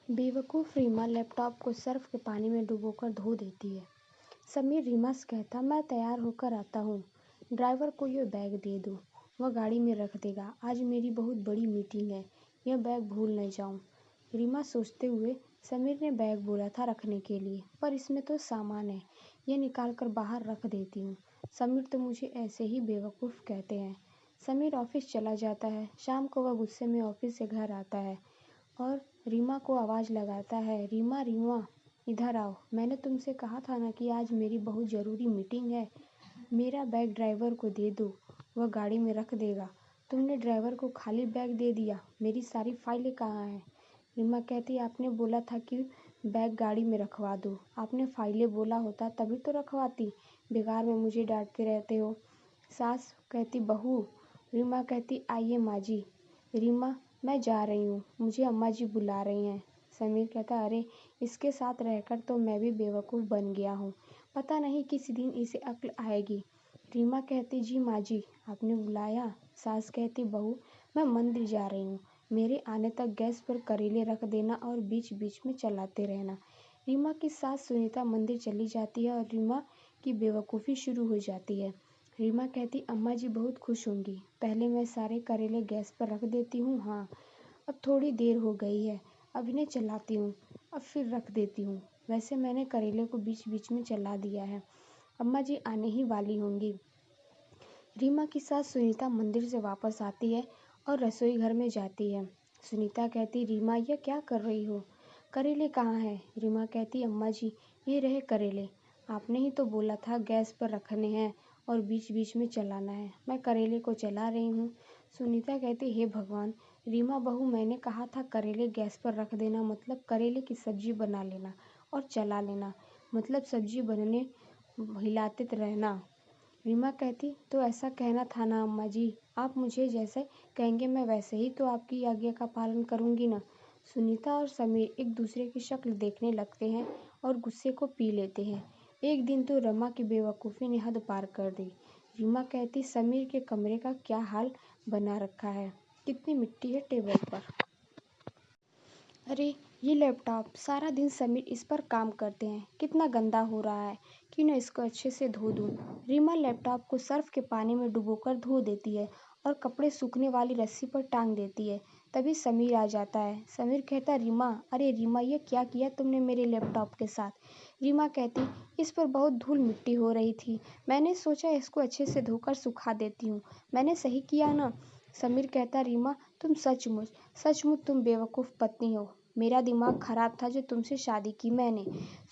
बेवकूफ़ रीमा लैपटॉप को सर्फ के पानी में डुबोकर धो देती है। समीर रीमा से कहता, मैं तैयार होकर आता हूँ। ड्राइवर को यह बैग दे दो, वह गाड़ी में रख देगा। आज मेरी बहुत बड़ी मीटिंग है, यह बैग भूल न जाऊँ। रीमा सोचते हुए, समीर ने बैग बोला था रखने के लिए, पर इसमें तो सामान है, यह निकाल कर बाहर रख देती हूँ। समीर तो मुझे ऐसे ही बेवकूफ़ कहते हैं। समीर ऑफिस चला जाता है। शाम को वह गुस्से में ऑफिस से घर आता है और रीमा को आवाज़ लगाता है, रीमा रीमा इधर आओ, मैंने तुमसे कहा था ना कि आज मेरी बहुत ज़रूरी मीटिंग है। मेरा बैग ड्राइवर को दे दो, वह गाड़ी में रख देगा। तुमने ड्राइवर को खाली बैग दे दिया, मेरी सारी फाइलें कहाँ हैं? रीमा कहती, आपने बोला था कि बैग गाड़ी में रखवा दो। आपने फाइलें बोला होता तभी तो रखवाती, बेकार में मुझे डांटते रहते हो। सास कहती, बहू। रीमा कहती, आइए माँ जी। रीमा, मैं जा रही हूँ, मुझे अम्मा जी बुला रही हैं। समीर कहता, अरे इसके साथ रहकर तो मैं भी बेवकूफ़ बन गया हूँ, पता नहीं किस दिन इसे अक्ल आएगी। रीमा कहती, जी माँ जी, आपने बुलाया? सास कहती, बहू मैं मंदिर जा रही हूँ, मेरे आने तक गैस पर करेले रख देना और बीच बीच में चलाते रहना। रीमा की सास सुनीता मंदिर चली जाती है और रीमा की बेवकूफ़ी शुरू हो जाती है। रीमा कहती, अम्मा जी बहुत खुश होंगी, पहले मैं सारे करेले गैस पर रख देती हूँ। हाँ, अब थोड़ी देर हो गई है, अब इन्हें चलाती हूँ, अब फिर रख देती हूँ। वैसे मैंने करेले को बीच बीच में चला दिया है, अम्मा जी आने ही वाली होंगी। रीमा की सास सुनीता मंदिर से वापस आती है और रसोई घर में जाती है। सुनीता कहती, रीमा यह क्या कर रही हो? करेले कहाँ हैं? रीमा कहती, अम्मा जी ये रहे करेले, आपने ही तो बोला था गैस पर रखने हैं और बीच बीच में चलाना है, मैं करेले को चला रही हूँ। सुनीता कहती, हे भगवान, रीमा बहू मैंने कहा था करेले गैस पर रख देना मतलब करेले की सब्जी बना लेना और चला लेना, मतलब सब्जी बनने हिलाते रहना। रीमा कहती, तो ऐसा कहना था ना अम्मा जी, आप मुझे जैसे कहेंगे मैं वैसे ही तो आपकी आज्ञा का पालन करूँगी ना। सुनीता और समीर एक दूसरे की शक्ल देखने लगते हैं और गुस्से को पी लेते हैं। एक दिन तो रमा की बेवकूफ़ी ने हद पार कर दी। रीमा कहती, समीर के कमरे का क्या हाल बना रखा है, कितनी मिट्टी है टेबल पर। अरे ये लैपटॉप, सारा दिन समीर इस पर काम करते हैं, कितना गंदा हो रहा है, क्यों न इसको अच्छे से धो दूँ। रीमा लैपटॉप को सर्फ के पानी में डुबोकर धो देती है और कपड़े सूखने वाली रस्सी पर टांग देती है। तभी समीर आ जाता है। समीर कहता, रीमा, अरे रीमा ये क्या किया तुमने मेरे लैपटॉप के साथ? रीमा कहती, इस पर बहुत धूल मिट्टी हो रही थी, मैंने सोचा इसको अच्छे से धोकर सुखा देती हूँ, मैंने सही किया ना? समीर कहता, रीमा तुम सचमुच तुम बेवकूफ़ पत्नी हो, मेरा दिमाग खराब था जो तुमसे शादी की मैंने।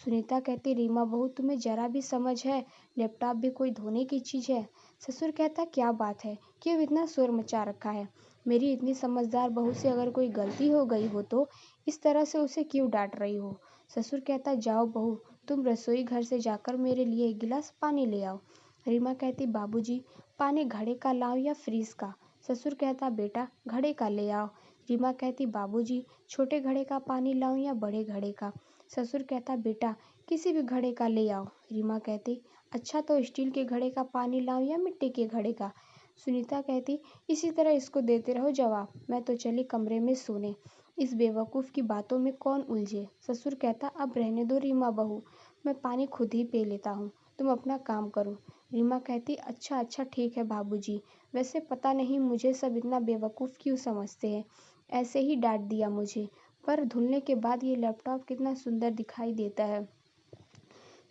सुनीता कहती, रीमा बहू तुम्हें जरा भी समझ है, लैपटॉप भी कोई धोने की चीज़ है? ससुर कहता, क्या बात है, क्यों इतना शोर मचा रखा है? मेरी इतनी समझदार बहू से अगर कोई गलती हो गई हो तो इस तरह से उसे क्यों डांट रही हो? ससुर कहता, जाओ बहू, तुम रसोई घर से जाकर मेरे लिए एक गिलास पानी ले आओ। रीमा कहती, बाबूजी पानी घड़े का लाओ या फ्रीज का? ससुर कहता, बेटा घड़े का ले आओ। रीमा कहती, बाबूजी छोटे घड़े का पानी लाऊं या बड़े घड़े का? ससुर कहता, बेटा किसी भी घड़े का ले आओ। रीमा कहती, अच्छा तो स्टील के घड़े का पानी लाऊं या मिट्टी के घड़े का? सुनीता कहती, इसी तरह इसको देते रहो जवाब, मैं तो चली कमरे में सोने, इस बेवकूफ़ की बातों में कौन उलझे। ससुर कहता, अब रहने दो रीमा बहू, मैं पानी खुद ही पी लेता हूँ, तुम अपना काम करो। रीमा कहती, अच्छा अच्छा ठीक है बाबूजी, वैसे पता नहीं मुझे सब इतना बेवकूफ़ क्यों समझते हैं, ऐसे ही डांट दिया मुझे, पर धुलने के बाद ये लैपटॉप कितना सुंदर दिखाई देता है।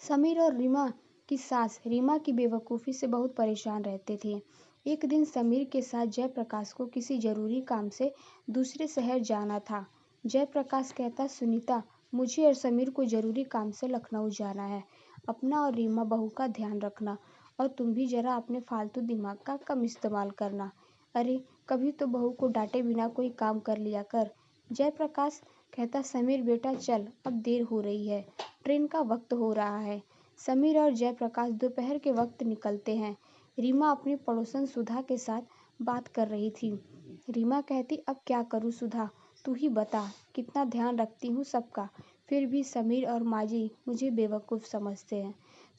समीर और रीमा की सास रीमा की बेवकूफ़ी से बहुत परेशान रहते थे। एक दिन समीर के साथ जयप्रकाश को किसी ज़रूरी काम से दूसरे शहर जाना था। जयप्रकाश कहता, सुनीता मुझे और समीर को ज़रूरी काम से लखनऊ जाना है, अपना और रीमा बहू का ध्यान रखना और तुम भी ज़रा अपने फालतू दिमाग का कम इस्तेमाल करना। अरे कभी तो बहू को डांटे बिना कोई काम कर लिया कर। जयप्रकाश कहता, समीर बेटा चल, अब देर हो रही है, ट्रेन का वक्त हो रहा है। समीर और जयप्रकाश दोपहर के वक्त निकलते हैं। रीमा अपनी पड़ोसन सुधा के साथ बात कर रही थी। रीमा कहती, अब क्या करूँ सुधा, तू ही बता, कितना ध्यान रखती हूँ सबका, फिर भी समीर और माजी मुझे बेवकूफ़ समझते हैं।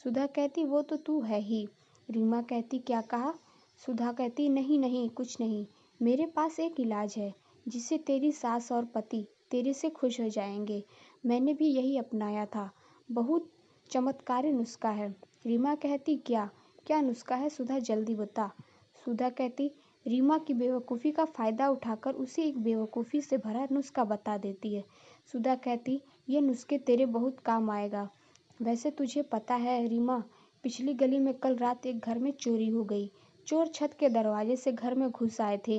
सुधा कहती, वो तो तू है ही। रीमा कहती, क्या कहा? सुधा कहती, नहीं नहीं कुछ नहीं, मेरे पास एक इलाज है जिससे तेरी सास और पति तेरे से खुश हो जाएंगे। मैंने भी यही अपनाया था। बहुत चमत्कारी नुस्खा है। रीमा कहती, क्या क्या नुस्खा है सुधा, जल्दी बता। सुधा कहती, रीमा की बेवकूफ़ी का फ़ायदा उठाकर उसे एक बेवकूफ़ी से भरा नुस्खा बता देती है। सुधा कहती, ये नुस्खे तेरे बहुत काम आएगा। वैसे तुझे पता है रीमा, पिछली गली में कल रात एक घर में चोरी हो गई। चोर छत के दरवाजे से घर में घुस आए थे।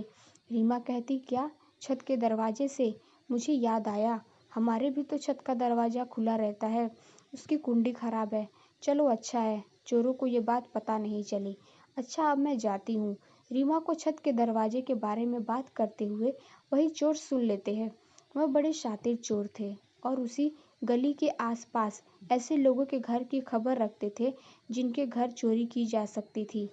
रीमा कहती, क्या छत के दरवाजे से? मुझे याद आया, हमारे भी तो छत का दरवाज़ा खुला रहता है, उसकी कुंडी खराब है। चलो अच्छा है, चोरों को ये बात पता नहीं चली। अच्छा अब मैं जाती हूँ। रीमा को छत के दरवाजे के बारे में बात करते हुए वही चोर सुन लेते हैं। वह बड़े शातिर चोर थे और उसी गली के आसपास ऐसे लोगों के घर की खबर रखते थे जिनके घर चोरी की जा सकती थी।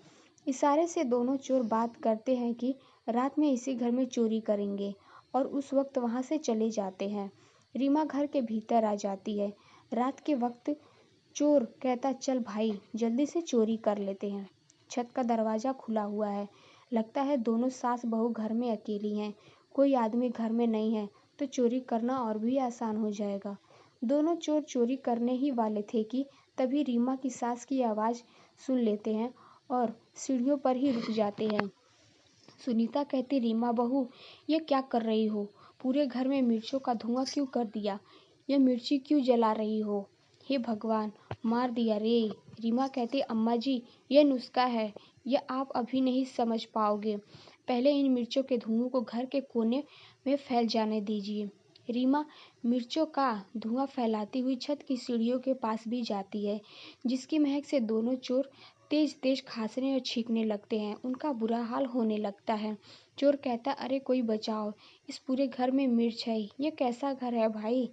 इशारे से दोनों चोर बात करते हैं कि रात में इसी घर में चोरी करेंगे और उस वक्त वहां से चले जाते हैं। रीमा घर के भीतर आ जाती है। रात के वक्त चोर कहता, चल भाई जल्दी से चोरी कर लेते हैं। छत का दरवाज़ा खुला हुआ है। लगता है दोनों सास बहू घर में अकेली हैं। कोई आदमी घर में नहीं है तो चोरी करना और भी आसान हो जाएगा। दोनों चोर चोरी करने ही वाले थे कि तभी रीमा की सास की आवाज़ सुन लेते हैं और सीढ़ियों पर ही रुक जाते हैं। सुनीता कहती, रीमा बहू, ये क्या कर रही हो? पूरे घर में मिर्चों का धुआं क्यों कर दिया? ये मिर्ची क्यों जला रही हो? हे भगवान, मार दिया रे। रीमा कहती, अम्मा जी, ये नुस्खा है, ये आप अभी नहीं समझ पाओगे। पहले इन मिर्चों के धुआं को घर के कोने में फैल जाने दीजिए। रीमा मिर्चों का धुआं फैलाती हुई छत की सीढ़ियों के पास भी जाती है, जिसकी महक से दोनों चोर तेज तेज खांसने और छींकने लगते हैं। उनका बुरा हाल होने लगता है। चोर कहता, अरे कोई बचाओ, इस पूरे घर में मिर्च है, ये कैसा घर है भाई?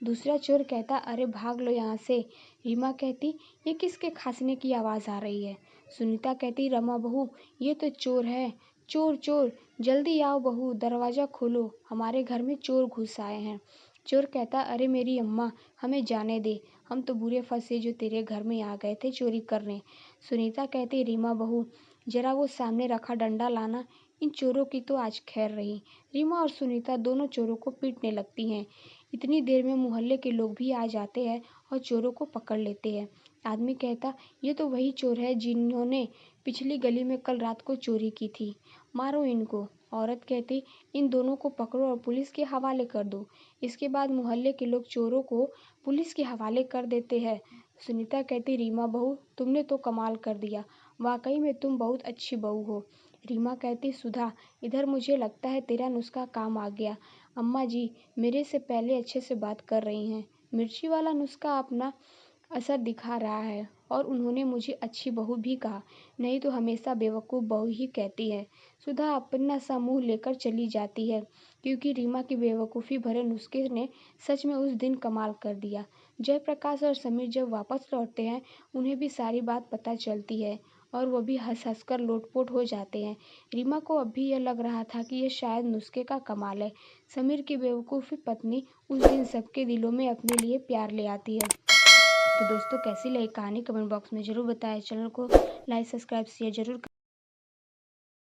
दूसरा चोर कहता, अरे भाग लो यहाँ से। रीमा कहती, ये किसके खांसने की आवाज़ आ रही है? सुनीता कहती, रमा बहू, ये तो चोर है। चोर चोर, जल्दी आओ बहू, दरवाज़ा खोलो, हमारे घर में चोर घुस आए हैं। चोर कहता, अरे मेरी अम्मा, हमें जाने दे, हम तो बुरे फंसे जो तेरे घर में आ गए थे चोरी करने। सुनीता कहती, रीमा बहू, जरा वो सामने रखा डंडा लाना, इन चोरों की तो आज खैर रही। रीमा और सुनीता दोनों चोरों को पीटने लगती हैं। इतनी देर में मोहल्ले के लोग भी आ जाते हैं और चोरों को पकड़ लेते हैं। आदमी कहता, ये तो वही चोर है जिन्होंने पिछली गली में कल रात को चोरी की थी, मारो इनको। औरत कहती, इन दोनों को पकड़ो और पुलिस के हवाले कर दो। इसके बाद मोहल्ले के लोग चोरों को पुलिस के हवाले कर देते हैं। सुनीता कहती, रीमा बहू, तुमने तो कमाल कर दिया, वाकई में तुम बहुत अच्छी बहू हो। रीमा कहती, सुधा, इधर मुझे लगता है तेरा नुस्खा काम आ गया। अम्मा जी मेरे से पहले अच्छे से बात कर रही हैं। मिर्ची वाला नुस्खा अपना असर दिखा रहा है और उन्होंने मुझे अच्छी बहू भी कहा, नहीं तो हमेशा बेवकूफ़ बहू ही कहती है। सुधा अपना सा मुँह लेकर चली जाती है क्योंकि रीमा की बेवकूफ़ी भरे नुस्खे ने सच में उस दिन कमाल कर दिया। जयप्रकाश और समीर जब वापस लौटते हैं उन्हें भी सारी बात पता चलती है और वो भी हंस हंस कर लोटपोट हो जाते हैं। रीमा को अब भी यह लग रहा था कि यह शायद नुस्खे का कमाल है। समीर की बेवकूफ़ी पत्नी उस दिन सबके दिलों में अपने लिए प्यार ले आती है। तो दोस्तों कैसी लगी कहानी कमेंट बॉक्स में ज़रूर बताएं। चैनल को लाइक सब्सक्राइब शेयर जरूर